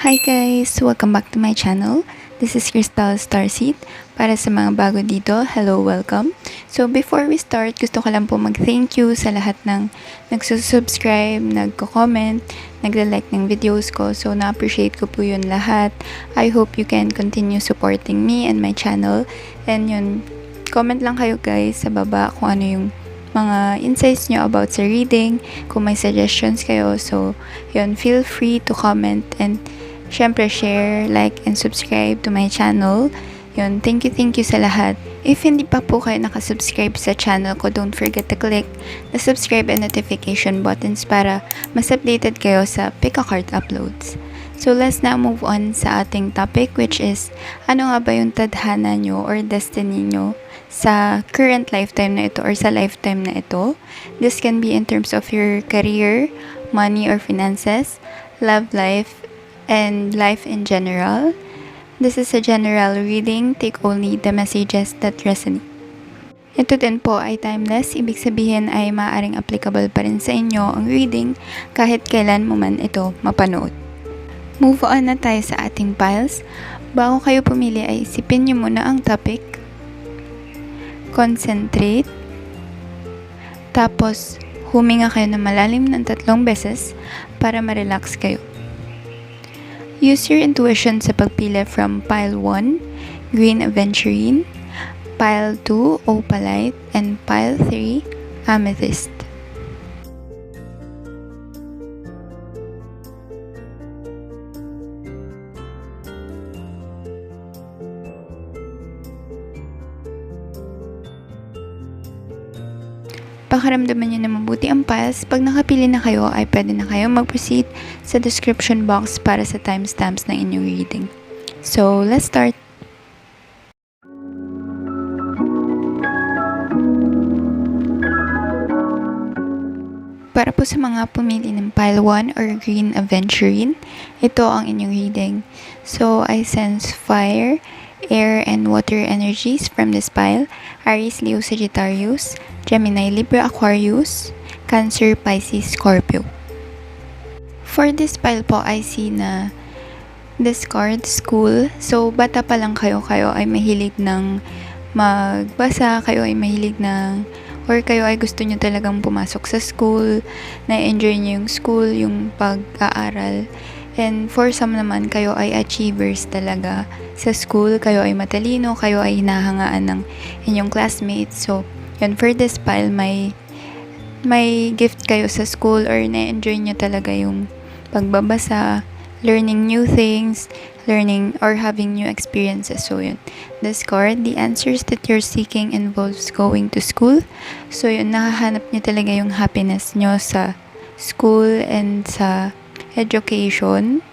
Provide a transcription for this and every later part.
Hi guys! Welcome back to my channel. This is Crystal Starseed. Para sa mga bago dito, hello, welcome. So before we start, gusto ko lang po mag-thank you sa lahat ng nagsusubscribe, nagko-comment, nagla-like ng videos ko. So na-appreciate ko po yun lahat. I hope you can continue supporting me and my channel. And yun, comment lang kayo guys sa baba kung ano yung mga insights nyo about sa reading, kung may suggestions kayo. So yun, feel free to comment and syempre, share, like, and subscribe to my channel. Yun, thank you sa lahat. If hindi pa po kayo nakasubscribe sa channel ko, don't forget to click the subscribe and notification buttons para mas updated kayo sa Pick a Card uploads. So, let's now move on sa ating topic, which is, ano nga ba yung tadhana nyo or destiny nyo sa current lifetime na ito or sa lifetime na ito? This can be in terms of your career, money or finances, love life, and life in general. This is a general reading. Take only the messages that resonate. Ito din po ay timeless. Ibig sabihin ay maaaring applicable pa rin sa inyo ang reading kahit kailan mo man ito mapanood. Move on na tayo sa ating piles. Bago kayo pumili ay isipin nyo muna ang topic. Concentrate. Tapos huminga kayo na malalim ng 3 beses para ma-relax kayo. Use your intuition sa pagpili from Pile 1, Green Aventurine, Pile 2, Opalite, and Pile 3, Amethyst. Pakaramdaman nyo na mabuti ang piles. Pag nakapili na kayo, ay pwede na kayo mag-proceed sa description box para sa timestamps ng inyong reading. So, let's start! Para po sa mga pumili ng Pile 1 or Green Aventurine, ito ang inyong reading. So, I sense fire, air, and water energies from this pile. Aries, Leo, Sagittarius, Gemini, Libra, Aquarius, Cancer, Pisces, Scorpio. For this pile po, I see na discard, school. So, bata pa lang kayo ay mahilig ng magbasa, kayo ay mahilig ng or kayo ay gusto nyo talagang pumasok sa school, na-enjoy nyo yung school, yung pag-aaral. And for some naman, kayo ay achievers talaga sa school, kayo ay matalino, kayo ay hinahangaan ng inyong classmates. So, yun, for this pile, may gift kayo sa school or na-enjoy nyo talaga yung pagbabasa, learning new things, learning or having new experiences. So, yun. Discard, the answers that you're seeking involves going to school. So, yun, nakahanap nyo talaga yung happiness nyo sa school and sa education.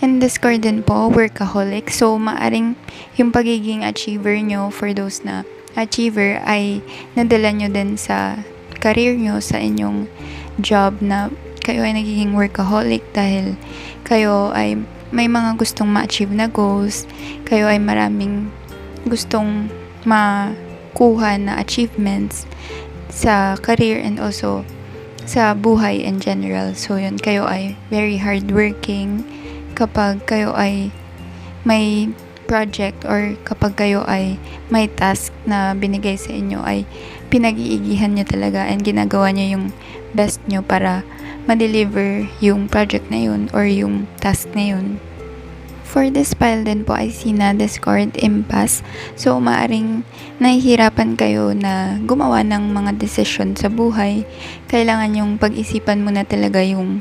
And discard din po, workaholic. So, maaring yung pagiging achiever nyo, for those na achiever, ay nadala nyo din sa career nyo, sa inyong job na kayo ay nagiging workaholic dahil kayo ay may mga gustong ma-achieve na goals, kayo ay maraming gustong makuha na achievements sa career and also sa buhay in general. So yun, kayo ay very hardworking kapag kayo ay may project or kapag kayo ay may task na binigay sa inyo ay pinag-iigihan nyo talaga and ginagawa nyo yung best nyo para ma-deliver yung project na yun or yung task na yun. For this pile din po ay na discard, impasse. So, maaring nahihirapan kayo na gumawa ng mga desisyon sa buhay. Kailangan yung pag-isipan muna talaga yung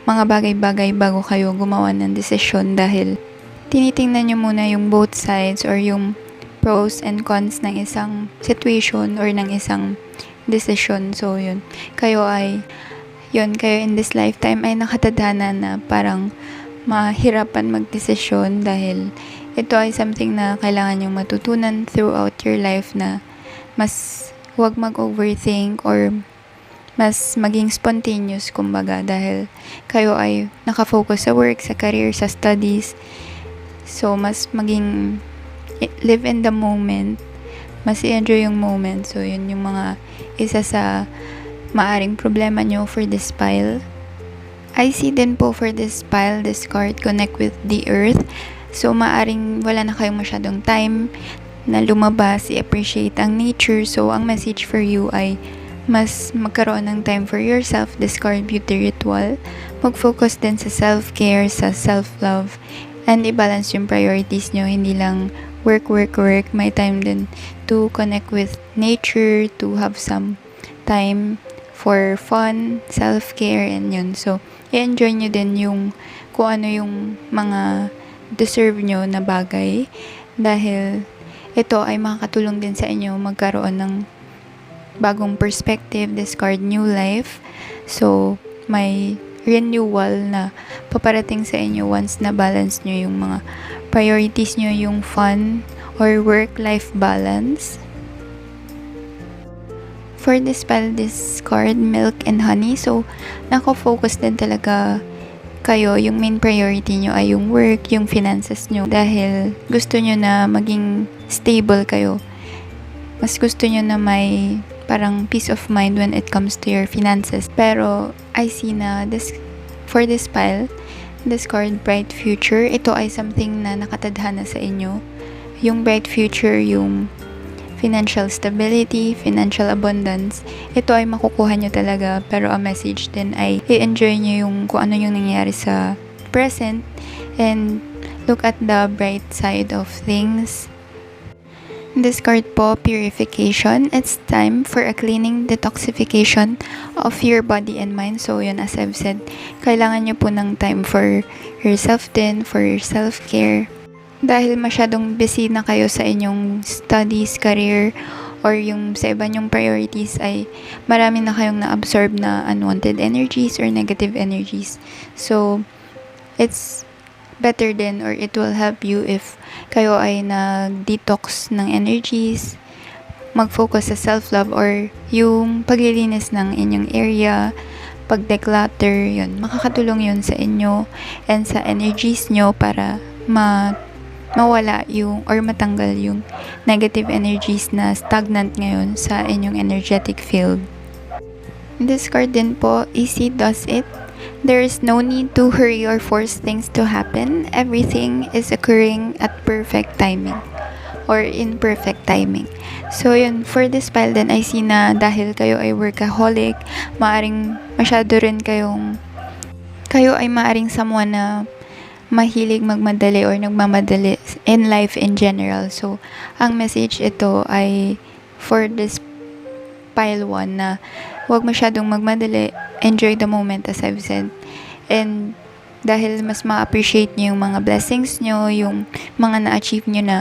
mga bagay-bagay bago kayo gumawa ng desisyon dahil tinitingnan nyo muna yung both sides or yung pros and cons ng isang situation or ng isang decision. So, yun. Kayo in this lifetime ay nakatadhana na parang mahirapan magdesisyon dahil ito ay something na kailangan yung matutunan throughout your life na mas huwag mag-overthink or mas maging spontaneous kumbaga dahil kayo ay nakafocus sa work, sa career, sa studies. So, mas maging live in the moment, mas i-enjoy yung moment. So, yun yung mga isa sa maaring problema nyo for this pile. I see din po for this pile, this card, connect with the earth. So, maaring wala na kayong masyadong time na lumabas, i-appreciate ang nature. So, ang message for you ay mas magkaroon ng time for yourself, discard beauty ritual, mag-focus din sa self-care, sa self-love, and i-balance yung priorities nyo, hindi lang work, may time din to connect with nature, to have some time for fun, self-care, and yun. So, i-enjoy nyo din yung kung ano yung mga deserve nyo na bagay dahil ito ay makakatulong din sa inyo magkaroon ng bagong perspective, discard new life. So, may renewal na paparating sa inyo once na balance nyo yung mga priorities nyo, yung fun or work-life balance. For this pile, this card, milk and honey. So, nako-focus din talaga kayo, yung main priority nyo ay yung work, yung finances nyo. Dahil gusto nyo na maging stable kayo. Mas gusto nyo na may parang peace of mind when it comes to your finances. Pero, I see na for this pile, this card, bright future, ito ay something na nakatadhana sa inyo. Yung bright future, yung financial stability, financial abundance, ito ay makukuha nyo talaga. Pero ang message din ay i-enjoy nyo yung kung ano yung nangyayari sa present and look at the bright side of things. This card po, purification. It's time for a cleaning, detoxification of your body and mind. So, yun, as I've said, kailangan nyo po ng time for yourself din, for your self-care. Dahil masyadong busy na kayo sa inyong studies, career, or yung sa iba nyong priorities ay marami na kayong na-absorb na unwanted energies or negative energies. So, it's better din or it will help you if kayo ay nag-detox ng energies, mag-focus sa self-love or yung paglilinis ng inyong area, pag-declutter, yun. Makakatulong yun sa inyo and sa energies nyo para mawala yung or matanggal yung negative energies na stagnant ngayon sa inyong energetic field. This card din po, easy does it. There is no need to hurry or force things to happen. Everything is occurring at perfect timing or in perfect timing. So yun, for this pile din, I see na dahil kayo ay workaholic, maaring masyado rin kayo ay maaring someone na mahilig magmadali or nagmamadali in life in general. So, ang message ito ay for this pile 1 na huwag masyadong magmadali, enjoy the moment as I've said. And dahil mas ma-appreciate nyo yung mga blessings nyo, yung mga na-achieve nyo na,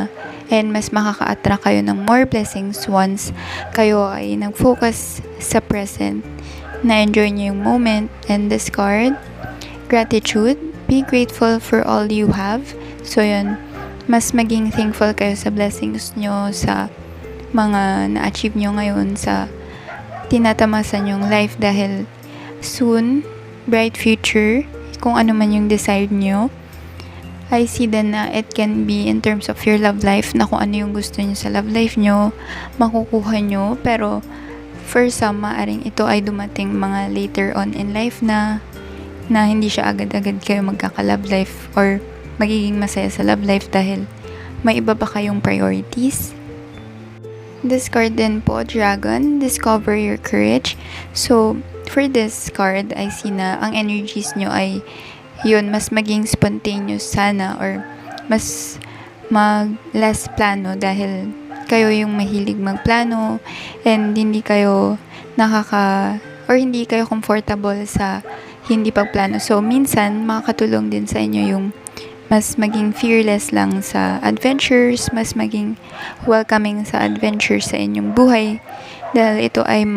and mas makaka-attract kayo ng more blessings once kayo ay nag-focus sa present, na-enjoy nyo yung moment. And this card, gratitude, be grateful for all you have. So yun, mas maging thankful kayo sa blessings nyo, sa mga na-achieve nyo ngayon, sa tinatamasan yung life dahil soon, bright future, kung ano man yung desired nyo. I see then na it can be in terms of your love life, na kung ano yung gusto nyo sa love life nyo, makukuha nyo. Pero for some, maaring ito ay dumating mga later on in life na hindi siya agad-agad kayo magkaka-love life or magiging masaya sa love life dahil may iba pa kayong priorities. This card din po, Dragon, discover your courage. So, for this card, I see na ang energies nyo ay yun, mas maging spontaneous sana or mas less plano dahil kayo yung mahilig magplano and hindi kayo hindi kayo comfortable sa hindi pagplano. So, minsan, makakatulong din sa inyo yung mas maging fearless lang sa adventures, mas maging welcoming sa adventures sa inyong buhay dahil ito ay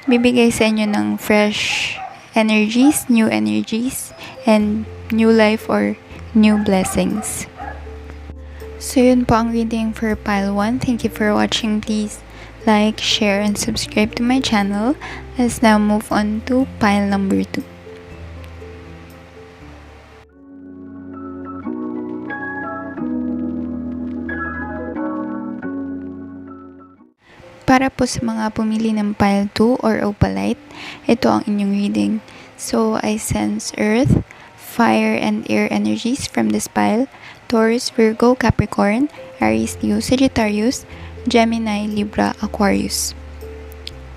bibigay sa inyo ng fresh energies, new energies, and new life or new blessings. So yun po ang reading for pile 1. Thank you for watching. Please like, share, and subscribe to my channel. Let's now move on to pile number 2. Para po sa mga pumili ng pile 2 or opalite, ito ang inyong reading. So I sense earth, fire, and air energies from this pile. Taurus, Virgo, Capricorn, Aries, Leo, Sagittarius, Gemini, Libra, Aquarius.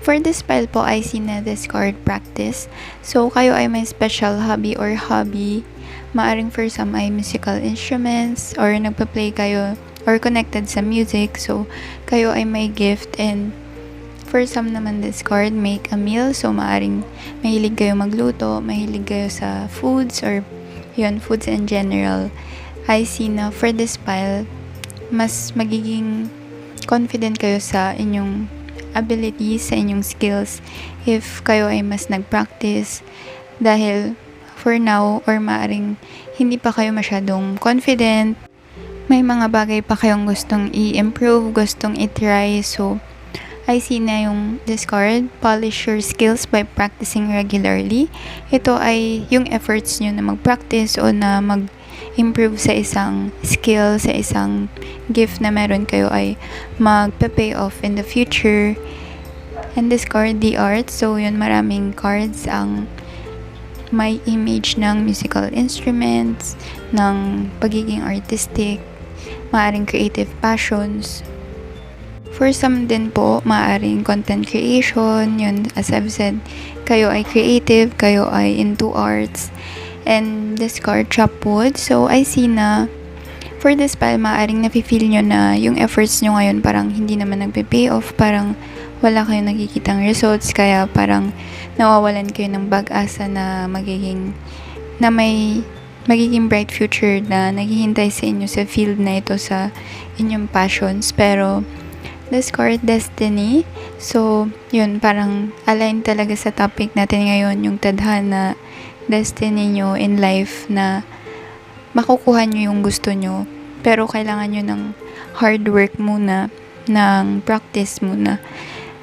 For this pile po ay sina-discard practice. So kayo ay may special hobby or hobby. Maaring for some ay musical instruments or nagpa-play kayo or connected sa music. So kayo ay may gift, and for some naman discard make a meal. So maaring mahilig kayo magluto, mahilig kayo sa foods or yun, foods in general. I see na for this pile, mas magiging confident kayo sa inyong abilities, sa inyong skills if kayo ay mas nag-practice, dahil for now or maaring hindi pa kayo masyadong confident, may mga bagay pa kayong gustong i-improve, gustong i-try. So I see na yung discard, polish your skills by practicing regularly. Ito ay yung efforts nyo na mag-practice o na mag-improve sa isang skill, sa isang gift na meron kayo ay magpa-pay off in the future. And discard the art. So yun, maraming cards ang may image ng musical instruments, ng pagiging artistic, maaring creative passions. For some din po, maaring content creation, yun, as I've said, kayo ay creative, kayo ay into arts, and discard chop wood. So, I see na, for this pile, maaring nafe-feel nyo na yung efforts nyo ngayon parang hindi naman nagpe-pay off, parang wala kayong nakikitang results, kaya parang nawawalan kayo ng pag-asa na magiging bright future na naghihintay sa inyo sa field na ito, sa inyong passions. Pero discard destiny. So, yun, parang align talaga sa topic natin ngayon, yung tadhana, destiny nyo in life na makukuha nyo yung gusto nyo. Pero kailangan nyo ng hard work muna, ng practice muna,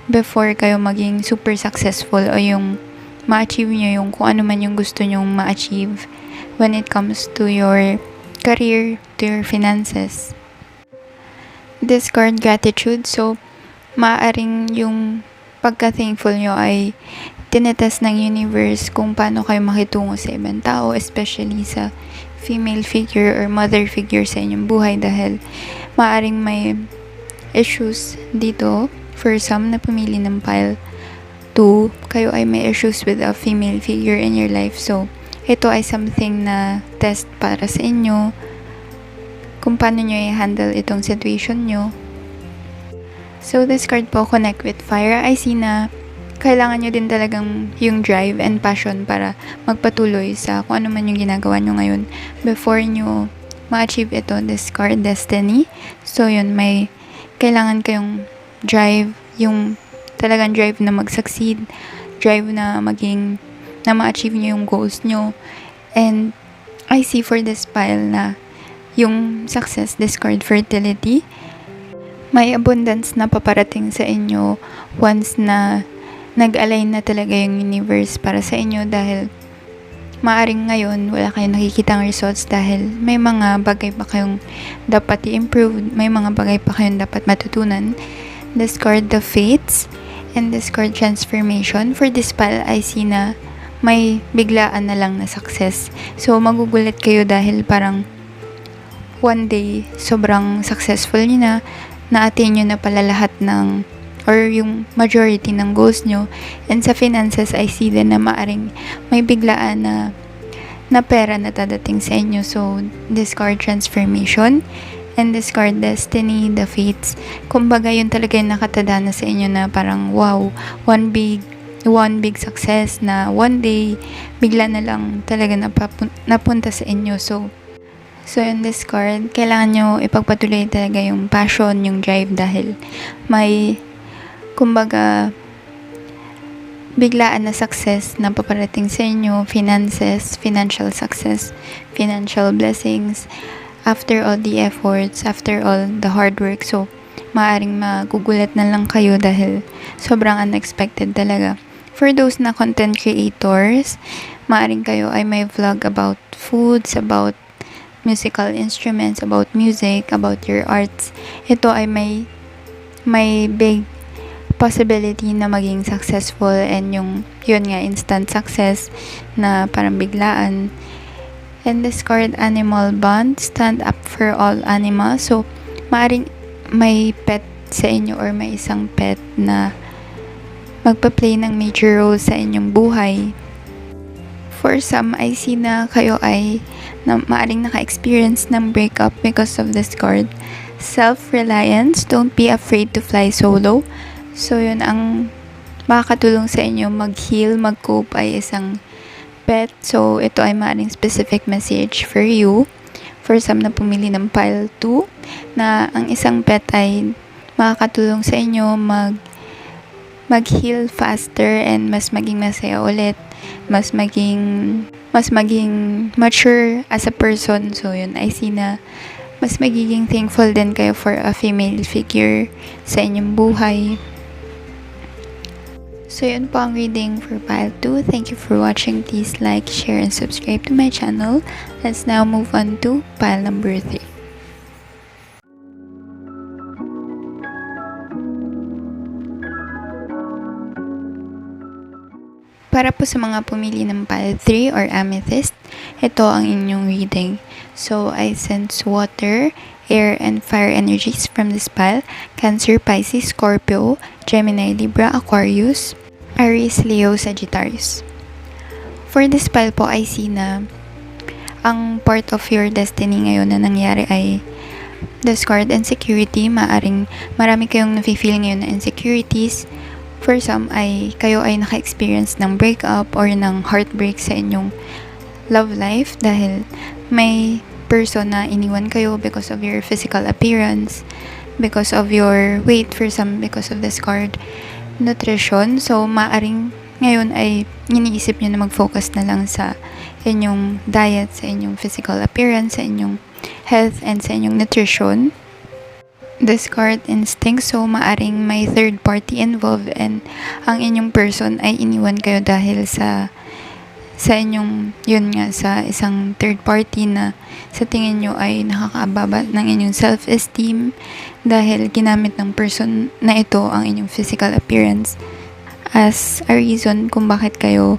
before kayo maging super successful o yung ma-achieve nyo yung kung ano man yung gusto nyong ma-achieve when it comes to your career, to your finances. Discard gratitude. So, maaaring yung pagka-thankful nyo ay tinetest ng universe kung paano kayo makitungo sa ibang tao, especially sa female figure or mother figure sa inyong buhay, dahil maaaring may issues dito. For some na pumili ng pile 2, kayo ay may issues with a female figure in your life. So, ito ay something na test para sa inyo, kung paano nyo i-handle itong situation nyo. So, this card po, connect with fire. I see na kailangan nyo din talagang yung drive and passion para magpatuloy sa kung ano man yung ginagawa nyo ngayon before nyo ma-achieve ito. This card, destiny. So, yun, may kailangan kayong drive, yung talagang drive na mag-succeed, drive na ma-achieve nyo yung goals nyo. And I see for this pile na yung success, discard fertility. May abundance na paparating sa inyo once na nag-align na talaga yung universe para sa inyo, dahil maaring ngayon wala kayong nakikitang results dahil may mga bagay pa kayong dapat i-improve, may mga bagay pa kayong dapat matutunan. Discard the fates and discard transformation. For this pile, I see na may biglaan na lang na success. So, magugulat kayo dahil parang one day, sobrang successful nyo na-attain nyo na pala lahat ng, or yung majority ng goals nyo. And sa finances, I see din na maaring may biglaan na pera na dadating sa inyo. So, discard transformation and discard destiny, the fates. Kumbaga, yun talaga yung nakatadhana sa inyo na parang, wow, one big success na one day, bigla na lang talaga napunta sa inyo. So, in this card, kailangan nyo ipagpatuloy talaga yung passion, yung drive, dahil may, kumbaga, biglaan na success na paparating sa inyo, finances, financial success, financial blessings, after all the efforts, after all the hard work. So, maaring magugulat na lang kayo dahil sobrang unexpected talaga. For those na content creators, maaring kayo ay may vlog about foods, about musical instruments, about music, about your arts. Ito ay may big possibility na maging successful, and yun nga, instant success na parang biglaan. And this card, animal bond, stand up for all animals. So, maaring may pet sa inyo or may isang pet na magpa-play ng major role sa inyong buhay. For some, I see na kayo ay maaring naka-experience ng breakup because of this card. Self-reliance, don't be afraid to fly solo. So, yun ang makakatulong sa inyo mag-heal, mag-cope ay isang pet. So, ito ay maaring specific message for you. For some na pumili ng pile 2, na ang isang pet ay makakatulong sa inyo mag-heal faster and mas maging masaya ulit, mas maging mature as a person. So, yun, I see na mas magiging thankful din kayo for a female figure sa inyong buhay. So, yun po ang reading for pile 2. Thank you for watching. Please like, share, and subscribe to my channel. Let's now move on to pile number 3. Para po sa mga pumili ng pile 3 or amethyst, ito ang inyong reading. So, I sense water, air, and fire energies from this pile. Cancer, Pisces, Scorpio, Gemini, Libra, Aquarius, Aries, Leo, Sagittarius. For this pile po, I see na ang part of your destiny ngayon na nangyari ay discord and insecurity. Maaring marami kayong nafe-feel ngayon na insecurities. For some, kayo ay naka-experience ng breakup or ng heartbreak sa inyong love life dahil may person na iniwan kayo because of your physical appearance, because of your weight. For some, because of this card, nutrition. So, maaring ngayon ay iniisip nyo na mag-focus na lang sa inyong diet, sa inyong physical appearance, sa inyong health, and sa inyong nutrition. Discard instinct. So, maaring may third party involved and ang inyong person ay iniwan kayo dahil sa inyong, yun nga, sa isang third party na sa tingin nyo ay nakakaababa ng inyong self-esteem dahil ginamit ng person na ito ang inyong physical appearance as a reason kung bakit kayo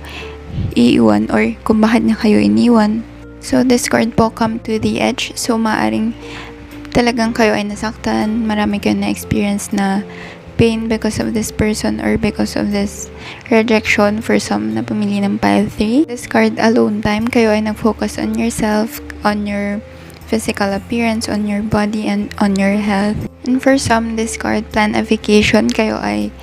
iiwan or kung bakit niya kayo iniwan. So, this card po, come to the edge. So, maaring talagang kayo ay nasaktan, marami kayo na-experience na pain because of this person or because of this rejection. For some na pumili ng pile 3. This card, alone time. Kayo ay nag-focus on yourself, on your physical appearance, on your body, and on your health. And for some, this card, plan a vacation. Kayo ay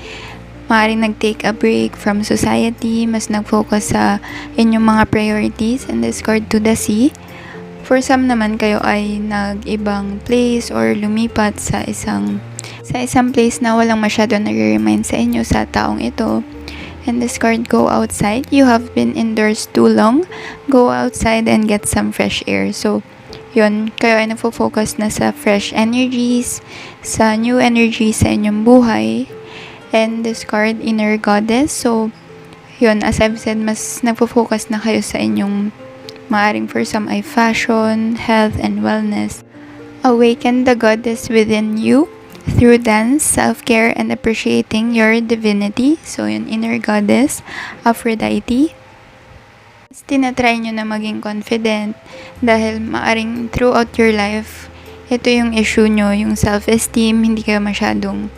maaaring nag-take a break from society, mas nag-focus sa inyong mga priorities. And this card, to the sea. For some naman, kayo ay nag-ibang place or lumipat sa isang place na walang masyado nare-remind sa inyo sa taong ito. And this card, go outside. You have been indoors too long. Go outside and get some fresh air. So, yun, kayo ay nafo-focus na sa fresh energies, sa new energies sa inyong buhay. And this card, inner goddess. So, yun, as I've said, mas nafo-focus na kayo sa inyong maaring for some ay fashion, health, and wellness. Awaken the goddess within you through dance, self-care, and appreciating your divinity. So, yun, inner goddess, Aphrodite. Tinatry nyo na maging confident dahil maaring throughout your life, ito yung issue nyo, yung self-esteem. Hindi kayo masyadong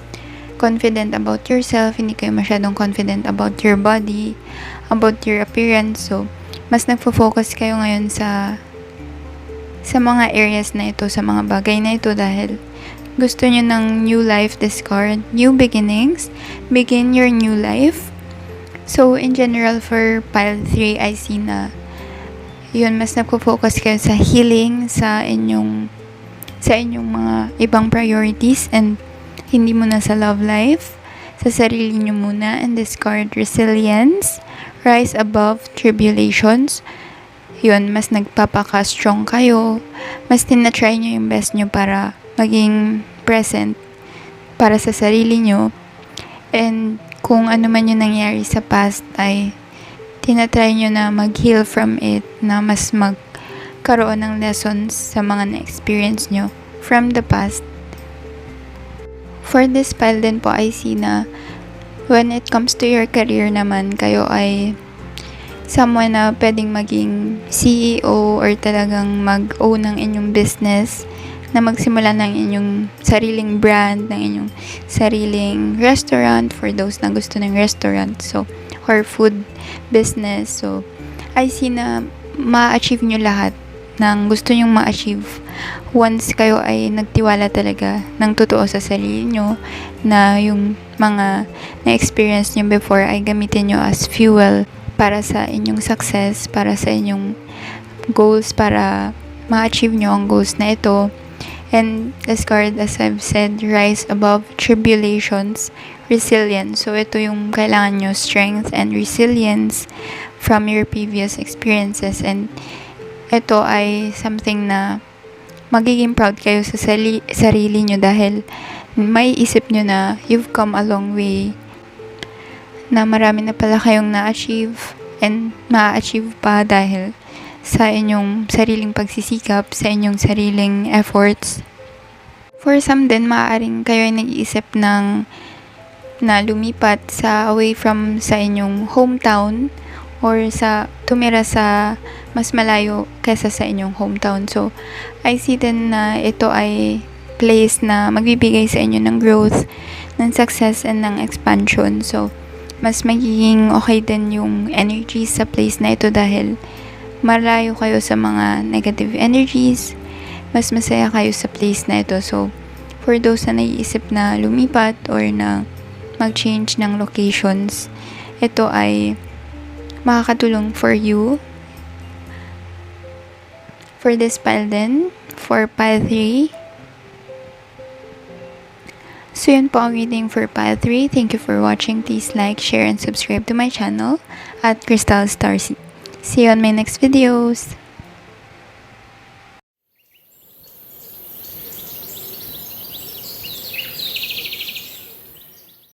confident about yourself, hindi kayo masyadong confident about your body, about your appearance. So, mas nagfo-focus kayo ngayon sa mga areas na ito, sa mga bagay na ito dahil gusto nyo ng new life. Discard, new beginnings, begin your new life. So, in general, for pile 3, I see na yun, mas nagfo-focus kayo sa healing, sa inyong mga ibang priorities, and hindi muna sa love life, sa sarili nyo muna. And discard, resilience, rise above tribulations. Yun, mas nagpapaka-strong kayo. Mas tinatry nyo yung best nyo para maging present para sa sarili nyo. And kung ano man yung nangyari sa past ay tinatry nyo na mag-heal from it, na mas magkaroon ng lessons sa mga na-experience nyo from the past. For this pile din po, I see na When it comes to your career naman, kayo ay someone na pwedeng maging CEO or talagang mag-own ng inyong business, na magsimula ng inyong sariling brand, ng inyong sariling restaurant for those na gusto ng restaurant, so, or food business. So, I see na ma-achieve nyo lahat ng gusto nyong ma-achieve once kayo ay nagtiwala talaga ng totoo sa sarili nyo, na yung mga na-experience nyo before ay gamitin nyo as fuel para sa inyong success, para sa inyong goals, para ma-achieve nyo ang goals na ito. And this card, as I've said, rise above tribulations, resilience. So ito yung kailangan nyo, strength and resilience from your previous experiences. And ito ay something na magiging proud kayo sa sarili nyo, dahil may isip nyo na you've come a long way, na marami na pala kayong na-achieve and ma-achieve pa dahil sa inyong sariling pagsisikap, sa inyong sariling efforts. For some din, maaaring kayo ay nag-iisip ng na lumipat sa away from sa inyong hometown, or sa tumira sa mas malayo kaysa sa inyong hometown. So, I see din na ito ay place na magbibigay sa inyo ng growth, ng success, and ng expansion. So, mas magiging okay din yung energy sa place na ito dahil malayo kayo sa mga negative energies, mas masaya kayo sa place na ito. So, for those na naiisip na lumipat or na mag-change ng locations, ito ay makakatulong for you. For this pile din, for pile 3. So yun po ang reading for pile 3. Thank you for watching. Please like, share, and subscribe to my channel at Crystal Star. See you on my next videos.